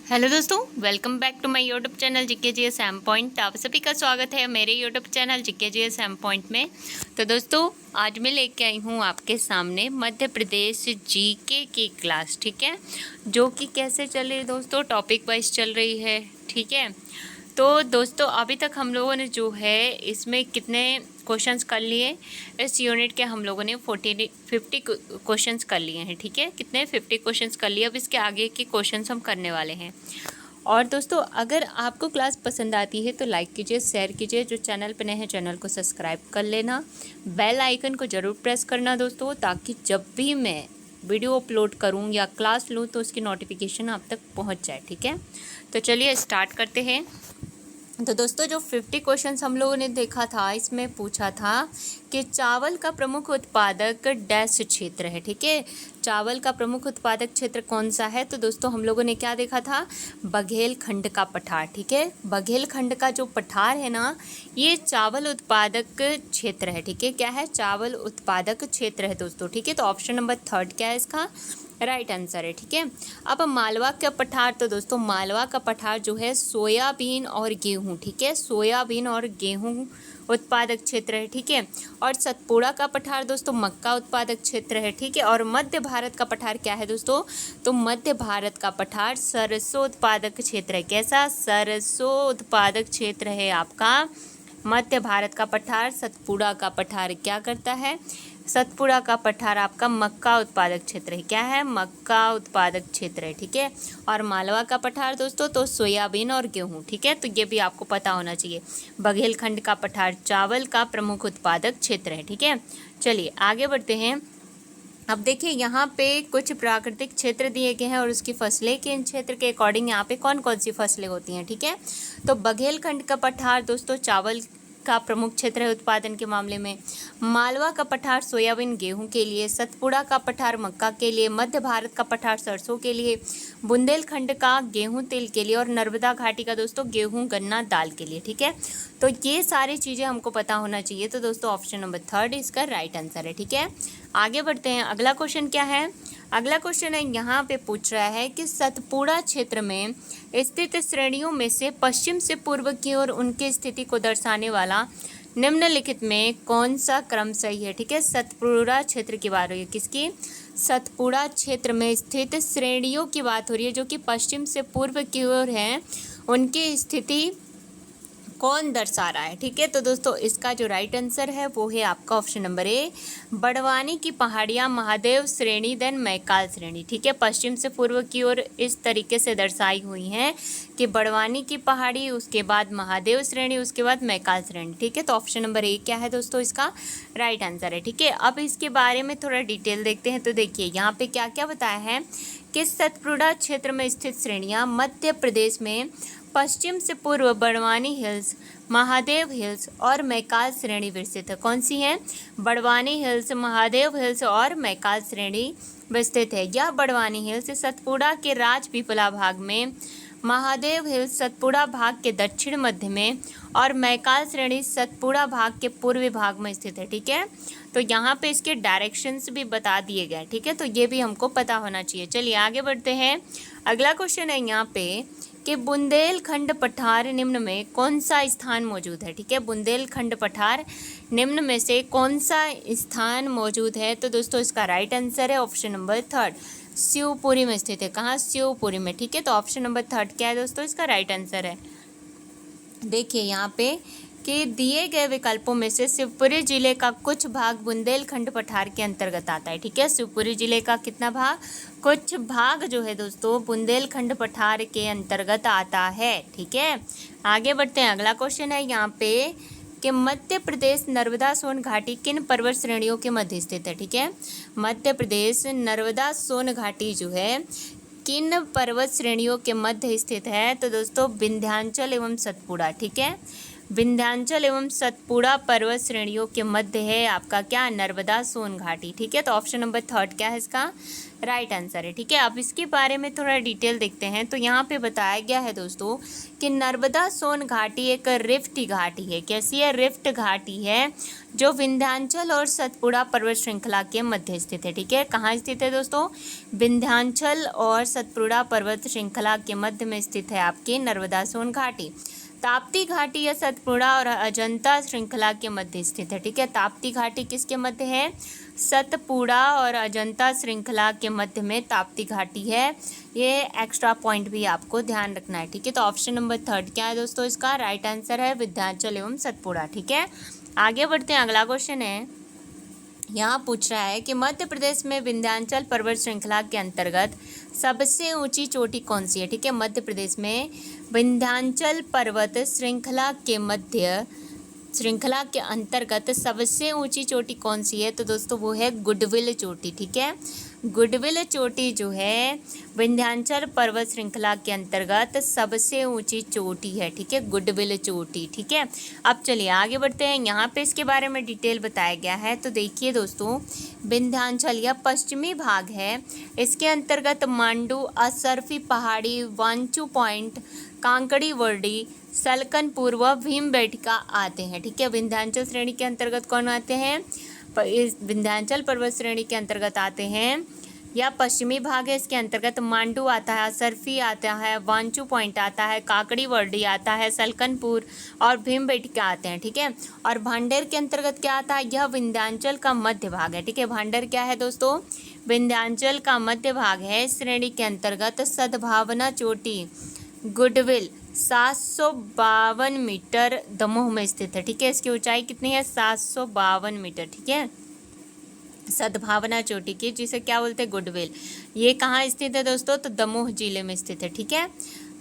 Hello दोस्तों, welcome back to my YouTube channel GK GS M point. आप सभी का स्वागत है मेरे YouTube channel GK GS M point में। तो दोस्तों, आज मैं लेके आई हूँ आपके सामने मध्य प्रदेश जीके की क्लास, ठीक है, जो कि कैसे चल रही है दोस्तों, टॉपिक वाइज चल रही है, ठीक है। तो दोस्तों, अभी तक हम लोगों ने जो है इसमें कितने क्वेश्चंस कर लिए, इस यूनिट के हम लोगों ने 50 क्वेश्चंस कर लिए हैं, ठीक है। कितने 50 क्वेश्चंस कर लिए। अब इसके आगे के क्वेश्चंस हम करने वाले हैं। और दोस्तों, अगर आपको क्लास पसंद आती है तो लाइक कीजिए, शेयर कीजिए, जो चैनल पर नए हैं चैनल को सब्सक्राइब कर लेना, बेल आइकन को ज़रूर प्रेस करना दोस्तों, ताकि जब भी मैं वीडियो अपलोड करूं या क्लास लूं तो उसकी नोटिफिकेशन आप तक पहुंच जाए, ठीक है। तो चलिए स्टार्ट करते हैं। तो दोस्तों, जो 50 क्वेश्चंस हम लोगों ने देखा था, इसमें पूछा था कि चावल का प्रमुख उत्पादक डैश क्षेत्र है, ठीक है। चावल का प्रमुख उत्पादक क्षेत्र कौन सा है? तो दोस्तों, हम लोगों ने क्या देखा था? बघेलखंड का पठार, ठीक है। बघेलखंड का जो पठार है ना, ये चावल उत्पादक क्षेत्र है, ठीक है। क्या है? चावल उत्पादक क्षेत्र है दोस्तों, ठीक है। तो ऑप्शन नंबर 3 क्या है इसका? राइट आंसर है, ठीक है। अब मालवा का पठार, तो दोस्तों मालवा का पठार जो है सोयाबीन और गेहूं, ठीक है, सोयाबीन और गेहूं उत्पादक क्षेत्र है, ठीक है। और सतपुड़ा का पठार दोस्तों मक्का उत्पादक क्षेत्र है, ठीक है। और मध्य भारत का पठार क्या है दोस्तों? तो मध्य भारत का पठार सरसों उत्पादक क्षेत्र है। कैसा? सरसों उत्पादक क्षेत्र है आपका मध्य भारत का पठार। सतपुड़ा का पठार क्या करता है? सतपुड़ा का पठार आपका मक्का उत्पादक क्षेत्र है। क्या है? मक्का उत्पादक क्षेत्र है, ठीक है। और मालवा का पठार दोस्तों तो सोयाबीन और गेहूं, ठीक है। तो ये भी आपको पता होना चाहिए। बघेलखंड का पठार चावल का प्रमुख उत्पादक क्षेत्र है, ठीक है। चलिए आगे बढ़ते हैं। अब देखिए, यहाँ पे कुछ प्राकृतिक क्षेत्र दिए गए हैं और उसकी फसलें के इन क्षेत्र के अकॉर्डिंग यहाँ पे कौन कौन सी फसलें होती हैं, ठीक है। तो बघेलखंड का पठार दोस्तों चावल का प्रमुख क्षेत्र है उत्पादन के मामले में। मालवा का पठार सोयाबीन गेहूं के लिए, सतपुड़ा का पठार मक्का के लिए, मध्य भारत का पठार सरसों के लिए, बुंदेलखंड का गेहूं तेल के लिए और नर्मदा घाटी का दोस्तों गेहूं गन्ना दाल के लिए, ठीक है। तो ये सारी चीज़ें हमको पता होना चाहिए। तो दोस्तों ऑप्शन नंबर 3 इसका राइट आंसर है, ठीक है। आगे बढ़ते हैं। अगला क्वेश्चन क्या है? अगला क्वेश्चन है, यहाँ पे पूछ रहा है कि सतपुड़ा क्षेत्र में स्थित श्रेणियों में से पश्चिम से पूर्व की ओर उनकी स्थिति को दर्शाने वाला निम्नलिखित में कौन सा क्रम सही है, ठीक है। सतपुड़ा क्षेत्र की बात हो रही है, किसकी? सतपुड़ा क्षेत्र में स्थित श्रेणियों की बात हो रही है, जो कि पश्चिम से पूर्व की ओर है, उनकी स्थिति कौन दर्शा रहा है, ठीक है। तो दोस्तों इसका जो राइट आंसर है वो है आपका ऑप्शन नंबर ए, बड़वानी की पहाड़ियाँ महादेव श्रेणी देन मैकाल श्रेणी, ठीक है। पश्चिम से पूर्व की ओर इस तरीके से दर्शाई हुई हैं कि बड़वानी की पहाड़ी, उसके बाद महादेव श्रेणी, उसके बाद मैकाल श्रेणी, ठीक है। तो ऑप्शन नंबर ए क्या है दोस्तों? इसका राइट आंसर है, ठीक है। अब इसके बारे में थोड़ा डिटेल देखते हैं। तो देखिए यहाँ पे क्या क्या बताया है कि सतपुड़ा क्षेत्र में स्थित श्रेणियाँ मध्य प्रदेश में पश्चिम से पूर्व बड़वानी हिल्स, महादेव हिल्स और मैकाल श्रेणी विस्तृत है। कौन सी हैं? बड़वानी हिल्स, महादेव हिल्स और मैकाल श्रेणी विस्तृत है। यह बड़वानी हिल्स सतपुड़ा के राजपीपला भाग में, महादेव हिल्स सतपुड़ा भाग के दक्षिण मध्य में और मैकाल श्रेणी सतपुड़ा भाग के पूर्वी भाग में स्थित है, ठीक है। तो यहाँ पे इसके डायरेक्शंस भी बता दिए गए, ठीक है। तो ये भी हमको पता होना चाहिए। चलिए आगे बढ़ते हैं। अगला क्वेश्चन है यहाँ पे कि बुंदेलखंड पठार निम्न में कौन सा स्थान मौजूद है, ठीक है। बुंदेलखंड पठार निम्न में से कौन सा स्थान मौजूद है? तो दोस्तों इसका राइट आंसर है ऑप्शन नंबर 3, शिवपुरी में स्थित है। कहाँ? शिवपुरी में, ठीक है। तो ऑप्शन नंबर 3 क्या है दोस्तों? इसका राइट आंसर है। देखिए यहाँ पे कि दिए गए विकल्पों में से शिवपुरी जिले का कुछ भाग बुंदेलखंड पठार के अंतर्गत आता है, ठीक है। शिवपुरी जिले का कितना भाग? कुछ भाग जो है दोस्तों बुंदेलखंड पठार के अंतर्गत आता है, ठीक है। आगे बढ़ते हैं। अगला क्वेश्चन है यहाँ पे कि मध्य प्रदेश नर्मदा सोन घाटी किन पर्वत श्रेणियों के मध्य स्थित है, ठीक है। मध्य प्रदेश नर्मदा सोन घाटी जो है किन पर्वत श्रेणियों के मध्य स्थित है? तो दोस्तों विंध्याचल एवं सतपुड़ा, ठीक है। विंध्याचल एवं सतपुड़ा पर्वत श्रेणियों के मध्य है आपका क्या? नर्मदा सोन घाटी, ठीक है। तो ऑप्शन नंबर 3 क्या है इसका? राइट आंसर है। ठीक है, अब इसके बारे में थोड़ा डिटेल देखते हैं। तो यहाँ पे बताया गया है दोस्तों कि नर्मदा सोन घाटी एक रिफ्ट घाटी है। कैसी है? रिफ्ट घाटी है, जो विंध्याचल और सतपुड़ा पर्वत श्रृंखला के मध्य स्थित है। ठीक है, कहाँ स्थित है दोस्तों? विंध्याचल और सतपुड़ा पर्वत श्रृंखला के मध्य में स्थित है आपकी नर्मदा सोन घाटी। ताप्ती घाटी या सतपुड़ा और अजंता श्रृंखला के मध्य स्थित है। ठीक है, ताप्ती घाटी किसके मध्य है? सतपुड़ा और अजंता श्रृंखला के मध्य में ताप्ती घाटी है। ये एक्स्ट्रा पॉइंट भी आपको ध्यान रखना है। ठीक है, तो ऑप्शन नंबर 3 क्या है दोस्तों? इसका राइट आंसर है विंध्याचल एवं सतपुड़ा। ठीक है, आगे बढ़ते हैं। अगला क्वेश्चन है, यहाँ पूछ रहा है कि मध्य प्रदेश में विंध्याचल पर्वत श्रृंखला के अंतर्गत सबसे ऊंची चोटी कौन सी है? ठीक है, मध्य प्रदेश में विंध्याचल पर्वत श्रृंखला के अंतर्गत सबसे ऊंची चोटी कौन सी है? तो दोस्तों वो है गुडविल चोटी। ठीक है, गुडविल चोटी जो है विंध्याचल पर्वत श्रृंखला के अंतर्गत सबसे ऊंची चोटी है। ठीक है, गुडविल चोटी। ठीक है, अब चलिए आगे बढ़ते हैं। यहाँ पे इसके बारे में डिटेल बताया गया है। तो देखिए दोस्तों, विंध्याचल यह पश्चिमी भाग है। इसके अंतर्गत मांडू, असरफी पहाड़ी, वांचू पॉइंट, कांकड़ी वर्डी, सलकनपुर व भीमबेटका आते हैं। ठीक है, विंध्याचल श्रेणी के अंतर्गत कौन आते हैं? इस विंध्याचल पर्वत श्रेणी के अंतर्गत आते हैं, या पश्चिमी भाग है, इसके अंतर्गत मांडू आता है, असरफी आता है, वांचू पॉइंट आता है, काकड़ी वर्डी आता है, सलकनपुर और भीमबेटका आते हैं। ठीक है, और भांडेर के अंतर्गत क्या आता है? यह विंध्याचल का मध्य भाग है। ठीक है, भांडेर क्या है दोस्तों? विंध्याचल का मध्य भाग है। इस श्रेणी के अंतर्गत सद्भावना चोटी गुडविल 752 मीटर दमोह में स्थित है। ठीक है, इसकी ऊंचाई कितनी है? 752 मीटर। ठीक है, सद्भावना चोटी की, जिसे क्या बोलते हैं? गुडविल। ये कहाँ स्थित है दोस्तों? तो दमोह जिले में स्थित है। ठीक है,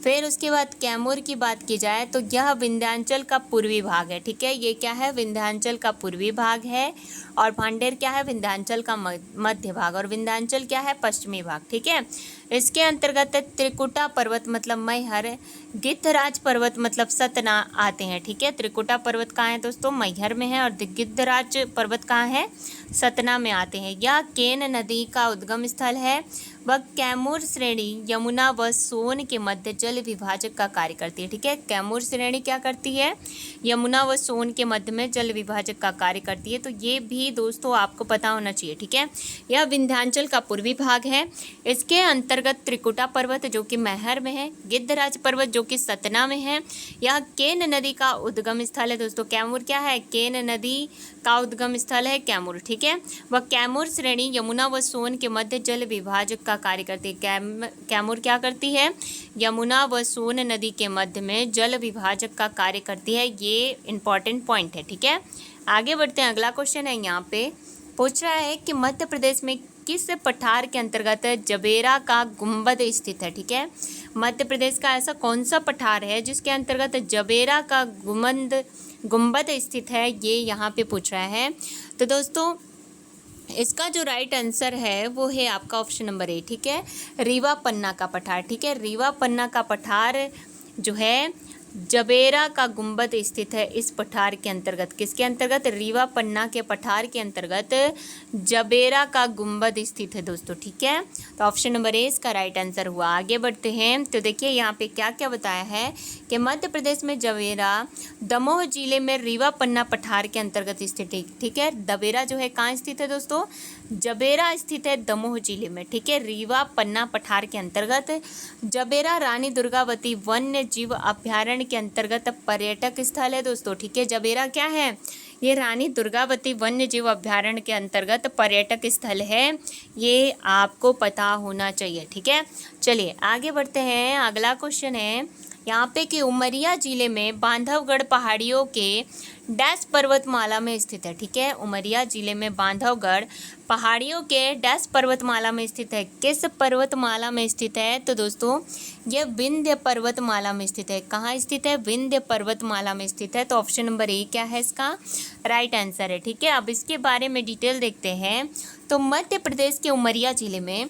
फिर उसके बाद कैमूर की बात की जाए तो यह विंध्याचल का पूर्वी भाग है। ठीक है, ये क्या है? विंध्याचल का पूर्वी भाग है। और भांडेर क्या है? विंध्याचल का मध्य भाग। और विंध्याचल क्या है? पश्चिमी भाग। ठीक है, इसके अंतर्गत त्रिकुटा पर्वत मतलब मैहर, गिद्धराज पर्वत मतलब सतना आते हैं। ठीक है, त्रिकुटा पर्वत कहाँ है दोस्तों? मैहर में है। और गिद्धराज पर्वत कहाँ है? सतना में आते हैं। यह केन नदी का उद्गम स्थल है। वह कैमूर श्रेणी यमुना व सोन के मध्य जल विभाजक का कार्य करती है। ठीक है, कैमूर श्रेणी क्या करती है? यमुना व सोन के मध्य में जल विभाजक का कार्य करती है। तो ये भी दोस्तों आपको पता होना चाहिए। ठीक है, यह विंध्याचल का पूर्वी भाग है। इसके अंतर्गत त्रिकुटा पर्वत जो कि मैहर में है, गिद्धराज पर्वत जो कि सतना में है। यह केन नदी का उद्गम स्थल है दोस्तों। कैमूर क्या है? केन नदी का उद्गम स्थल है कैमूर। ठीक है, वह कैमूर श्रेणी यमुना व सोन के मध्य जल विभाजक का कार्य करती है। कैमूर क्या करती है? यमुना व सोन नदी के मध्य में जल विभाजक का कार्य करती है। ये इंपॉर्टेंट पॉइंट है। ठीक है, आगे बढ़ते हैं। अगला क्वेश्चन है, यहाँ पे पूछ रहा है कि मध्य प्रदेश में किस पठार के अंतर्गत जबेरा का गुंबद स्थित है? ठीक है, मध्य प्रदेश का ऐसा कौन सा पठार है जिसके अंतर्गत जबेरा का गुंबद स्थित है? ये यहाँ पे पूछ रहा है। तो दोस्तों इसका जो राइट आंसर है वो है आपका ऑप्शन नंबर ए। ठीक है, रीवा पन्ना का पठार। ठीक है, रीवा पन्ना का पठार जो है जबेरा का गुंबद स्थित है इस पठार के अंतर्गत। किसके अंतर्गत? रीवा पन्ना के पठार के अंतर्गत जबेरा का गुंबद स्थित है दोस्तों। ठीक है, तो ऑप्शन नंबर ए इसका राइट आंसर हुआ। आगे बढ़ते हैं। तो देखिए यहाँ पे क्या क्या बताया है कि मध्य प्रदेश में जबेरा दमोह जिले में रीवा पन्ना पठार के अंतर्गत स्थित है। ठीक है, जबेरा जो है कहाँ स्थित है दोस्तों? जबेरा स्थित है दमोह जिले में। ठीक है, रीवा पन्ना पठार के अंतर्गत। जबेरा रानी दुर्गावती वन्य जीव अभ्यारण्य के अंतर्गत पर्यटक स्थल है दोस्तों। ठीक है, जबेरा क्या है? ये रानी दुर्गावती वन्य जीव अभ्यारण्य के अंतर्गत पर्यटक स्थल है। ये आपको पता होना चाहिए। ठीक है, चलिए आगे बढ़ते हैं। अगला क्वेश्चन है यहाँ पे कि उमरिया जिले में बांधवगढ़ पहाड़ियों के डैश पर्वतमाला में स्थित है। ठीक है, उमरिया जिले में बांधवगढ़ पहाड़ियों के डैश पर्वतमाला में स्थित है। किस पर्वतमाला में स्थित है? तो दोस्तों ये विंध्य पर्वतमाला में स्थित है। कहाँ स्थित है? विंध्य पर्वतमाला में स्थित है। तो ऑप्शन नंबर ए क्या है इसका राइट आंसर है। ठीक है, अब इसके बारे में डिटेल देखते हैं। तो मध्य प्रदेश के उमरिया जिले में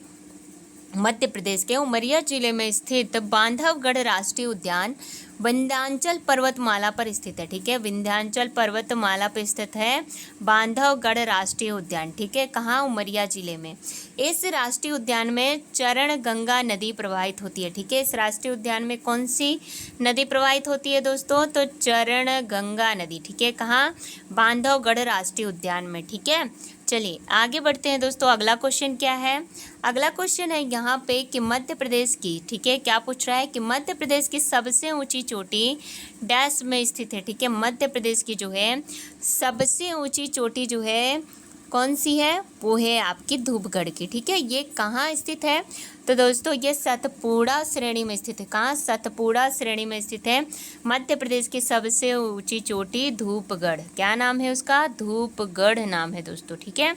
मध्य प्रदेश के उमरिया जिले में स्थित बांधवगढ़ राष्ट्रीय उद्यान विंध्याचल पर्वतमाला पर स्थित है। ठीक है, विंध्याचल पर्वतमाला पर स्थित है बांधवगढ़ राष्ट्रीय उद्यान। ठीक है, कहाँ? उमरिया जिले में। इस राष्ट्रीय उद्यान में चरण गंगा नदी प्रवाहित होती है। ठीक है, इस राष्ट्रीय उद्यान में कौन सी नदी प्रवाहित होती है दोस्तों? तो चरण गंगा नदी। ठीक है, कहाँ? बांधवगढ़ राष्ट्रीय उद्यान में। ठीक है, चलिए आगे बढ़ते हैं दोस्तों। अगला क्वेश्चन क्या है? अगला क्वेश्चन है यहाँ पे कि मध्य प्रदेश की, ठीक है, क्या पूछ रहा है कि मध्य प्रदेश की सबसे ऊंची चोटी डैश में स्थित है। ठीक है, मध्य प्रदेश की जो है सबसे ऊंची चोटी जो है कौन सी है? वो है आपकी धूपगढ़ की। ठीक है, ये कहाँ स्थित है? तो दोस्तों ये सतपुड़ा श्रेणी में स्थित है। कहाँ? सतपुड़ा श्रेणी में स्थित है मध्य प्रदेश की सबसे ऊंची चोटी धूपगढ़। क्या नाम है उसका? धूपगढ़ नाम है दोस्तों। ठीक है,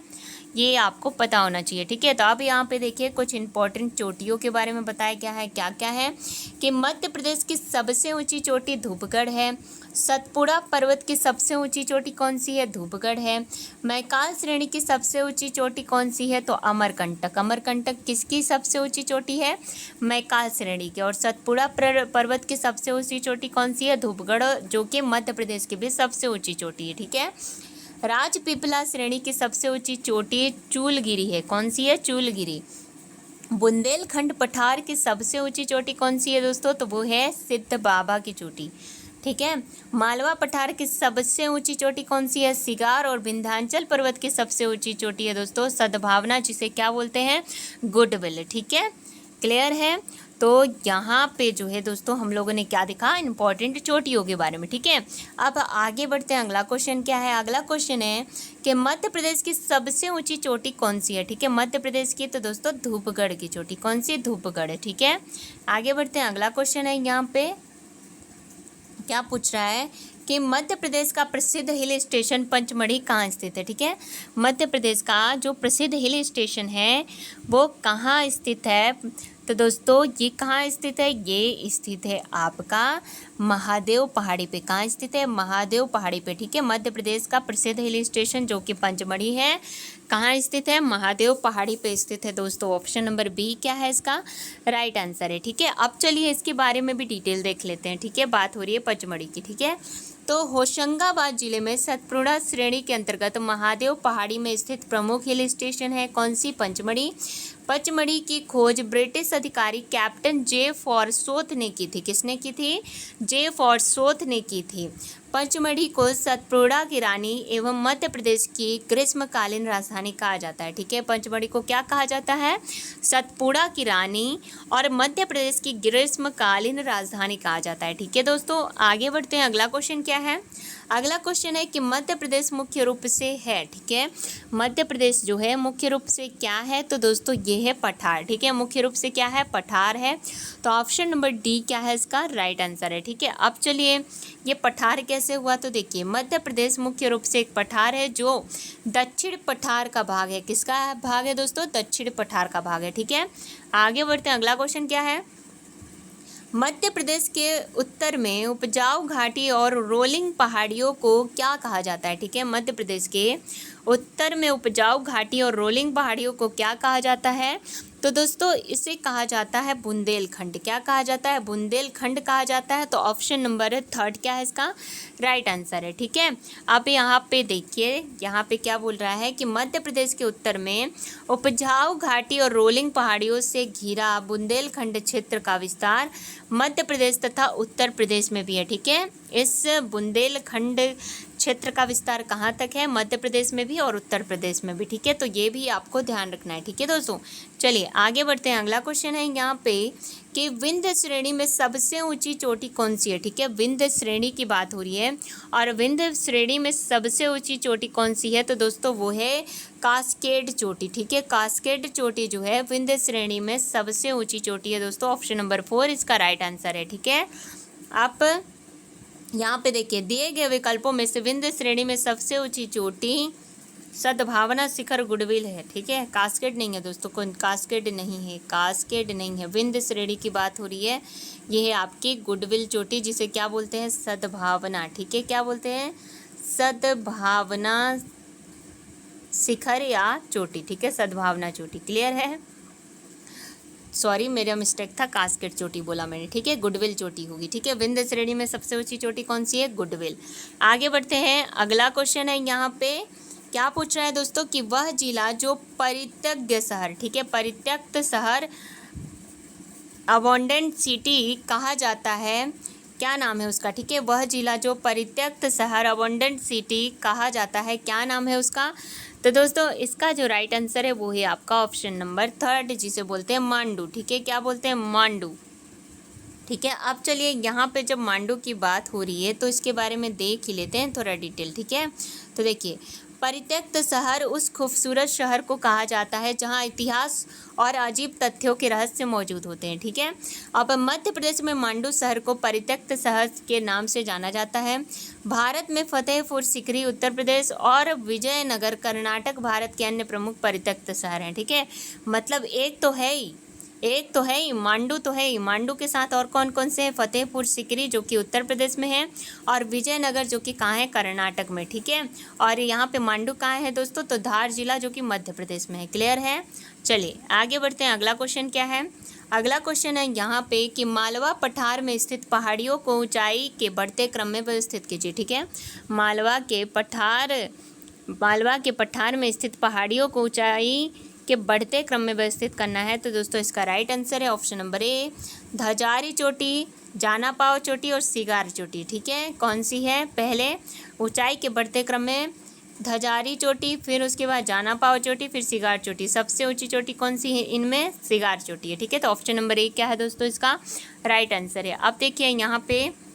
ये आपको पता होना चाहिए। ठीक है, तो अब यहाँ पे देखिए कुछ इंपॉर्टेंट चोटियों के बारे में बताया गया है। क्या क्या है कि मध्य प्रदेश की सबसे ऊंची चोटी धूपगढ़ है। सतपुड़ा पर्वत की सबसे ऊंची चोटी कौन सी है? धूपगढ़ है। मैकाल श्रेणी की सबसे ऊंची चोटी कौन सी है? तो अमरकंटक। अमरकंटक किसकी सबसे ऊंची चोटी है? मैकाल श्रेणी की। और सतपुड़ा पर्वत की सबसे ऊंची चोटी कौन सी है? धूपगढ़, जो कि मध्य प्रदेश की भी सबसे ऊंची चोटी है। ठीक है, राजपीपला श्रेणी की सबसे ऊंची चोटी चूलगिरी है। कौन सी है? चूलगिरी। बुंदेलखंड पठार की सबसे ऊंची चोटी कौन सी है दोस्तों? तो वो है सिद्ध बाबा की चोटी। ठीक है, मालवा पठार की सबसे ऊंची चोटी कौन सी है? सिगार। और विंध्याचल पर्वत की सबसे ऊंची चोटी है दोस्तों सद्भावना, जिसे क्या बोलते हैं? गुडविल। ठीक है, क्लियर है। तो यहाँ पे जो है दोस्तों हम लोगों ने क्या देखा? इंपॉर्टेंट चोटियों के बारे में। ठीक है, अब आगे बढ़ते हैं। अगला क्वेश्चन क्या है? अगला क्वेश्चन है कि मध्य प्रदेश की सबसे ऊंची चोटी कौन सी है? ठीक है, मध्य प्रदेश की तो दोस्तों धूपगढ़ की चोटी। कौन सी? धूपगढ़। ठीक है, आगे बढ़ते हैं। अगला क्वेश्चन है यहाँ पे क्या पूछ रहा है कि मध्य प्रदेश का प्रसिद्ध हिल स्टेशन पंचमढ़ी कहाँ स्थित है। ठीक है, मध्य प्रदेश का जो प्रसिद्ध हिल स्टेशन है वो कहाँ स्थित है? तो दोस्तों ये कहाँ स्थित है? ये स्थित है आपका महादेव पहाड़ी पे। कहाँ स्थित है? महादेव पहाड़ी पे। ठीक है, मध्य प्रदेश का प्रसिद्ध हिल स्टेशन जो कि पंचमढ़ी है, कहाँ स्थित है? महादेव पहाड़ी पे स्थित है दोस्तों। ऑप्शन नंबर बी क्या है इसका? राइट आंसर है। ठीक है, अब चलिए इसके बारे में भी डिटेल देख लेते हैं। ठीक है, बात हो रही है पंचमढ़ी की। ठीक है, तो होशंगाबाद जिले में सतपुड़ा श्रेणी के अंतर्गत महादेव पहाड़ी में स्थित प्रमुख हिल स्टेशन है कौन सी? पंचमढ़ी। पंचमढ़ी की खोज ब्रिटिश अधिकारी कैप्टन जे फॉरसोथ ने की थी। किसने की थी? जे फॉरसोथ ने की थी। पंचमढ़ी को सतपुड़ा की रानी एवं मध्य प्रदेश की ग्रीष्मकालीन राजधानी कहा जाता है। ठीक है, पंचमढ़ी को क्या कहा जाता है? सतपुड़ा की रानी और मध्य प्रदेश की ग्रीष्मकालीन राजधानी कहा जाता है। ठीक है दोस्तों, आगे बढ़ते हैं। अगला क्वेश्चन क्या है? अगला क्वेश्चन है कि मध्य प्रदेश मुख्य रूप से है। ठीक है, मध्य प्रदेश जो है मुख्य रूप से क्या है? तो दोस्तों ये है पठार। ठीक है, मुख्य रूप से क्या है? पठार है। तो ऑप्शन नंबर डी क्या है इसका? राइट आंसर है। ठीक है, अब चलिए ये पठार कैसे हुआ? तो देखिए मध्य प्रदेश मुख्य रूप से एक पठार है जो दक्षिण पठार का भाग है। किसका भाग है दोस्तों? दक्षिण पठार का भाग है। ठीक है, आगे बढ़ते हैं। अगला क्वेश्चन क्या है? मध्य प्रदेश के उत्तर में उपजाऊ घाटी और रोलिंग पहाड़ियों को क्या कहा जाता है? ठीक है, मध्य प्रदेश के उत्तर में उपजाऊ घाटी और रोलिंग पहाड़ियों को क्या कहा जाता है? तो दोस्तों इसे कहा जाता है बुंदेलखंड। क्या कहा जाता है? बुंदेलखंड कहा जाता है। तो ऑप्शन नंबर थर्ड क्या है इसका? राइट आंसर है। ठीक है, अब यहाँ पे देखिए यहाँ पे क्या बोल रहा है कि मध्य प्रदेश के उत्तर में उपजाऊ घाटी और रोलिंग पहाड़ियों से घिरा बुंदेलखंड क्षेत्र का विस्तार मध्य प्रदेश तथा उत्तर प्रदेश में भी है। ठीक है, इस बुंदेलखंड क्षेत्र का विस्तार कहाँ तक है? मध्य प्रदेश में भी और उत्तर प्रदेश में भी। ठीक है, तो ये भी आपको ध्यान रखना है। ठीक है दोस्तों, चलिए आगे बढ़ते हैं। अगला क्वेश्चन है यहाँ पे कि विंध्य श्रेणी में सबसे ऊंची चोटी कौन सी है? ठीक है, विंध्य श्रेणी की बात हो रही है और विंध्य श्रेणी में सबसे ऊंची चोटी कौन सी है? तो दोस्तों वो है कास्केड चोटी। ठीक है, कास्केड चोटी जो है विंध्य श्रेणी में सबसे ऊंची चोटी है दोस्तों। ऑप्शन नंबर 4 इसका राइट आंसर है। ठीक है, आप यहाँ पे देखिए दिए गए विकल्पों में से विंध्य श्रेणी में सबसे ऊंची चोटी सद्भावना शिखर गुडविल है। ठीक है, कास्केड नहीं है दोस्तों, कौन कास्केड नहीं है, कास्केड नहीं है। विंध्य श्रेणी की बात हो रही है, ये है आपकी गुडविल चोटी, जिसे क्या बोलते हैं? सद्भावना। ठीक है, क्या बोलते हैं? सद्भावना शिखर या चोटी। ठीक है, सद्भावना चोटी। क्लियर है? सॉरी मेरा मिस्टेक था, कास्केट चोटी बोला मैंने, ठीक है, गुडविल चोटी होगी, ठीक है। विंध्य श्रेणी में सबसे ऊंची चोटी कौन सी है? गुडविल। आगे बढ़ते हैं, अगला क्वेश्चन है यहाँ पे क्या पूछ रहा है दोस्तों कि वह जिला जो परित्यक्त शहर, ठीक है, परित्यक्त शहर अबॉन्डेंट सिटी कहा जाता है, क्या नाम है उसका? ठीक है, वह जिला जो परित्यक्त शहर अबॉन्डेंट सिटी कहा जाता है, क्या नाम है उसका? तो दोस्तों इसका जो राइट आंसर है वो है आपका ऑप्शन नंबर 3, जिसे बोलते हैं मांडू, ठीक है। क्या बोलते हैं? मांडू, ठीक है। अब चलिए यहाँ पे जब मांडू की बात हो रही है तो इसके बारे में देख ही लेते हैं थोड़ा डिटेल, ठीक है। तो देखिए, परित्यक्त शहर उस खूबसूरत शहर को कहा जाता है जहाँ इतिहास और अजीब तथ्यों के रहस्य मौजूद होते हैं, ठीक है। अब मध्य प्रदेश में मांडू शहर को परित्यक्त शहर के नाम से जाना जाता है। भारत में फतेहपुर सीकरी उत्तर प्रदेश और विजयनगर कर्नाटक भारत के अन्य प्रमुख परित्यक्त शहर हैं, ठीक है। मतलब एक तो है ही मांडू, तो है ही मांडू के साथ और कौन कौन से हैं? फतेहपुर सीकरी जो कि उत्तर प्रदेश में है, और विजयनगर जो कि कहाँ है? कर्नाटक में, ठीक है। और यहाँ पे मांडू कहाँ है दोस्तों? तो धार जिला जो कि मध्य प्रदेश में है। क्लियर है? चलिए आगे बढ़ते हैं। अगला क्वेश्चन क्या है? अगला क्वेश्चन है यहाँ पे कि मालवा पठार में स्थित पहाड़ियों को ऊंचाई के बढ़ते क्रम में व्यवस्थित कीजिए, ठीक है। मालवा के पठार में स्थित पहाड़ियों को ऊंचाई के बढ़ते क्रम में व्यवस्थित करना है। तो दोस्तों इसका राइट आंसर है ऑप्शन नंबर ए, धजारी चोटी, जाना पाव चोटी और सिगार चोटी, ठीक है। कौन सी है? पहले ऊंचाई के बढ़ते क्रम में धजारी चोटी, फिर उसके बाद जाना पाव चोटी, फिर सिगार चोटी। सबसे ऊंची चोटी कौन सी है इनमें? सिगार चोटी है, ठीक है। तो ऑप्शन नंबर ए क्या है दोस्तों? इसका राइट आंसर है। अब देखिए यहाँ पे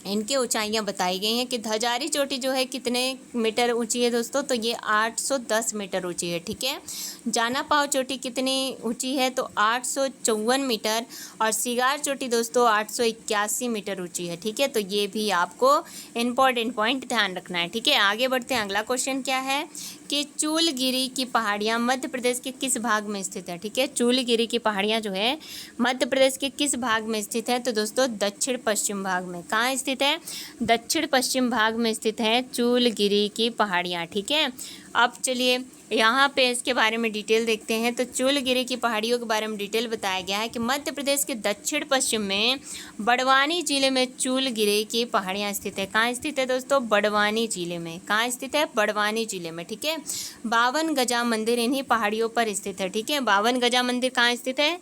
इनकी ऊंचाइयाँ बताई गई हैं कि धजारी चोटी जो है कितने मीटर ऊंची है दोस्तों? तो ये 810 मीटर ऊंची है, ठीक है। जाना पाव चोटी कितनी ऊंची है? तो 854 मीटर, और सिगार चोटी दोस्तों 881 मीटर ऊंची है, ठीक है। तो ये भी आपको इम्पॉर्टेंट पॉइंट ध्यान रखना है, ठीक है। आगे बढ़ते हैं। अगला क्वेश्चन क्या है कि चूलगिरी की पहाड़ियाँ मध्य प्रदेश के किस भाग में स्थित है, ठीक है। चूलगिरी की पहाड़ियाँ जो है मध्य प्रदेश के किस भाग में स्थित है? तो दोस्तों दक्षिण पश्चिम भाग में। कहाँ स्थित है? दक्षिण पश्चिम भाग में स्थित है चूलगिरी की पहाड़ियाँ, ठीक है। अब चलिए यहाँ पे इसके बारे में डिटेल देखते हैं। तो चूलगिरी की पहाड़ियों के बारे में डिटेल बताया गया है कि मध्य प्रदेश के दक्षिण पश्चिम में बड़वानी जिले में चूलगिरी की पहाड़ियाँ स्थित है। कहाँ स्थित है दोस्तों? बड़वानी जिले में। कहाँ स्थित है? बड़वानी जिले में, ठीक है। 52 गजा मंदिर इन्हीं पहाड़ियों पर स्थित है, ठीक है। 52 गजा मंदिर कहाँ स्थित है?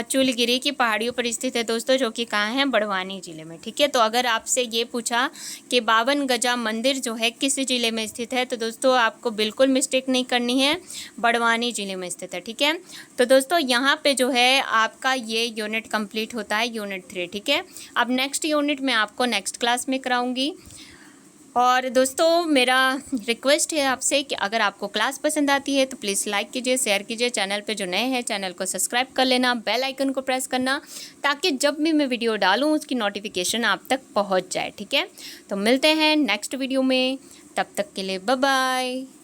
चूलगिरी की पहाड़ियों पर स्थित है दोस्तों, जो कि कहाँ है? बड़वानी जिले में, ठीक है। तो अगर आपसे ये पूछा कि 52 गजा मंदिर जो है किस जिले में स्थित है, तो दोस्तों आपको बिल्कुल मिस्टेक नहीं करनी है, बड़वानी जिले में स्थित है, ठीक है। तो दोस्तों यहाँ पे जो है आपका ये यूनिट कंप्लीट होता है, यूनिट 3, ठीक है। अब नेक्स्ट यूनिट मैं आपको नेक्स्ट क्लास में कराऊंगी। और दोस्तों मेरा रिक्वेस्ट है आपसे कि अगर आपको क्लास पसंद आती है तो प्लीज़ लाइक कीजिए, शेयर कीजिए। चैनल पे जो नए हैं चैनल को सब्सक्राइब कर लेना, बेल आइकन को प्रेस करना, ताकि जब भी मैं वीडियो डालूँ उसकी नोटिफिकेशन आप तक पहुंच जाए, ठीक है। तो मिलते हैं नेक्स्ट वीडियो में, तब तक के लिए बाय बाय।